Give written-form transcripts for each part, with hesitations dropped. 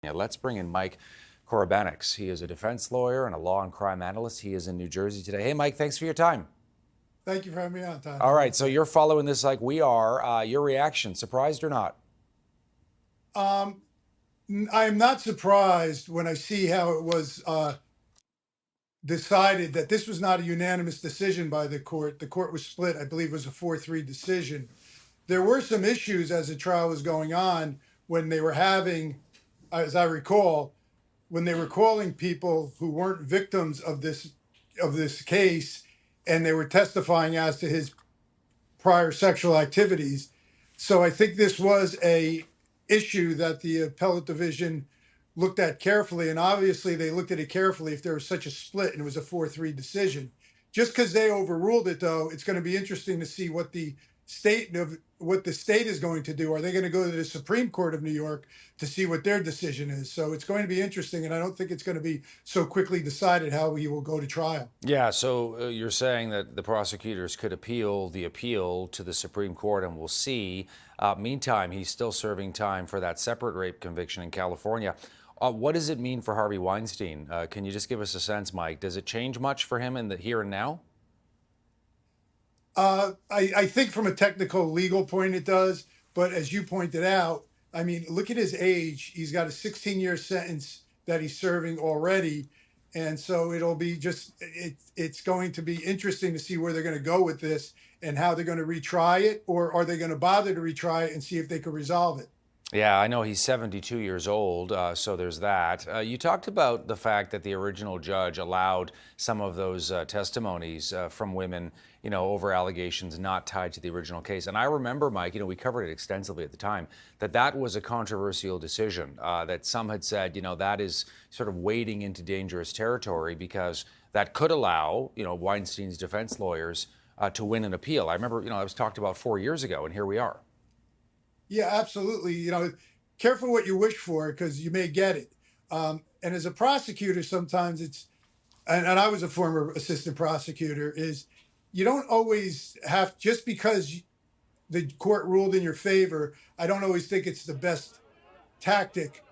Yeah, let's bring in Mike Korobanix. He is a defense lawyer and a law and crime analyst. He is in New Jersey today. Hey, Mike, thanks for your time. Thank you for having me on, Todd. All How are you right, so today? you're following this like we are. Your reaction, surprised or not? Um, I am not surprised when I see how it was decided that this was not a unanimous decision by the court. The court was split. I believe it was a 4-3 decision. There were some issues as the trial was going on when they were having, as I recall, when they were calling people who weren't victims of this case, and they were testifying as to his prior sexual activities. So I think this was a issue that the appellate division looked at carefully, and obviously they looked at it carefully if there was such a split and it was a 4-3 decision. Just because they overruled it, though, it's going to be interesting to see what the state is going to do. Are they going to go to the Supreme Court of New York to see what their decision is? So it's going to be interesting, and I don't think it's going to be so quickly decided how he will go to trial. Yeah, so you're saying that the prosecutors could appeal the appeal to the Supreme Court, and we'll see. Meantime, he's still serving time for that separate rape conviction in California. What does it mean for Harvey Weinstein? Can you just give us a sense, Mike? Does it change much for him in the here and now? I think from a technical legal point it does, but as you pointed out, I mean, look at his age. He's got a 16-year sentence that he's serving already, and so it'll be it's going to be interesting to see where they're going to go with this and how they're going to retry it, or are they going to bother to retry it and see if they can resolve it. Yeah, I know he's 72 years old, so there's that. You talked about the fact that the original judge allowed some of those testimonies from women, over allegations not tied to the original case. And I remember, Mike, we covered it extensively at the time, that was a controversial decision, that some had said, that is sort of wading into dangerous territory because that could allow, Weinstein's defense lawyers to win an appeal. I remember, it was talked about 4 years ago, and here we are. Yeah, absolutely. Careful what you wish for because you may get it. And as a prosecutor, sometimes and I was a former assistant prosecutor, is you don't always have, just because the court ruled in your favor, I don't always think it's the best tactic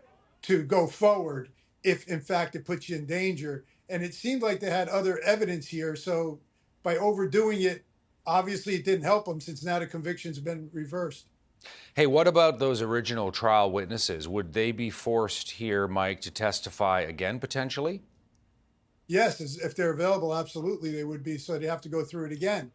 to go forward if, in fact, it puts you in danger. And it seemed like they had other evidence here. So by overdoing it, obviously it didn't help them since now the conviction's been reversed. Hey, what about those original trial witnesses? Would they be forced here, Mike, to testify again potentially? Yes, if they're available, absolutely they would be. So they have to go through it again.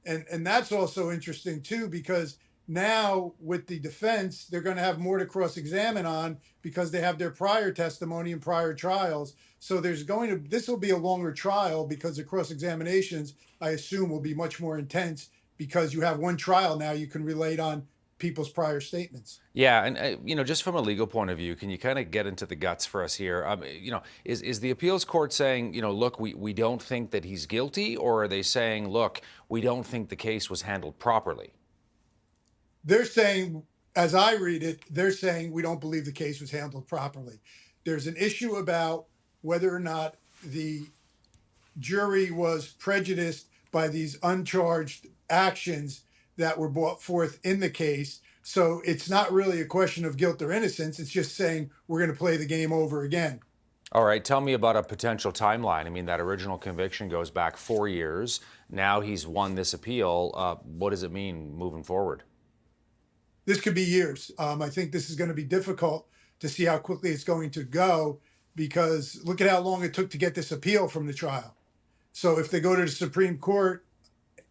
And that's also interesting too, because now with the defense, they're going to have more to cross-examine on because they have their prior testimony and prior trials. So this will be a longer trial because the cross-examinations, I assume, will be much more intense because you have one trial now you can relate on people's prior statements. Yeah, and just from a legal point of view, can you kind of get into the guts for us here? Is the appeals court saying, look, we don't think that he's guilty, or are they saying, look, we don't think the case was handled properly? They're saying, as I read it, they're saying we don't believe the case was handled properly. There's an issue about whether or not the jury was prejudiced by these uncharged actions that were brought forth in the case. So it's not really a question of guilt or innocence. It's just saying we're going to play the game over again. All right, tell me about a potential timeline. I mean, that original conviction goes back 4 years. Now he's won this appeal. What does it mean moving forward? This could be years. I think this is going to be difficult to see how quickly it's going to go because look at how long it took to get this appeal from the trial. So if they go to the Supreme Court,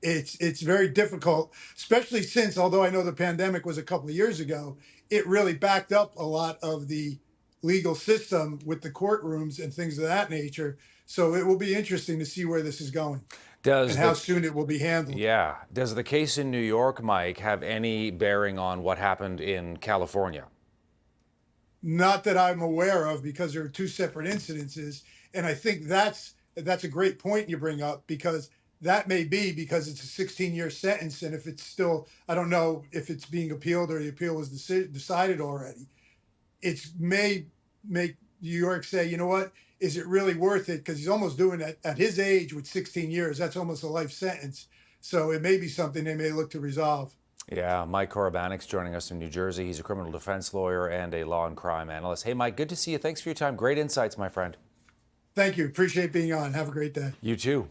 it's very difficult, especially since, although I know the pandemic was a couple of years ago, it really backed up a lot of the legal system with the courtrooms and things of that nature. So it will be interesting to see where this is going and how soon it will be handled. Yeah. Does the case in New York, Mike, have any bearing on what happened in California? Not that I'm aware of, because there are two separate incidences. And I think that's a great point you bring up, because that may be because it's a 16-year sentence. And if it's still, I don't know if it's being appealed or the appeal was decided already. It may make New York say, you know what, is it really worth it? Because he's almost doing it at his age with 16 years. That's almost a life sentence. So it may be something they may look to resolve. Yeah, Mike Korobanik's joining us from New Jersey. He's a criminal defense lawyer and a law and crime analyst. Hey, Mike, good to see you. Thanks for your time. Great insights, my friend. Thank you. Appreciate being on. Have a great day. You too.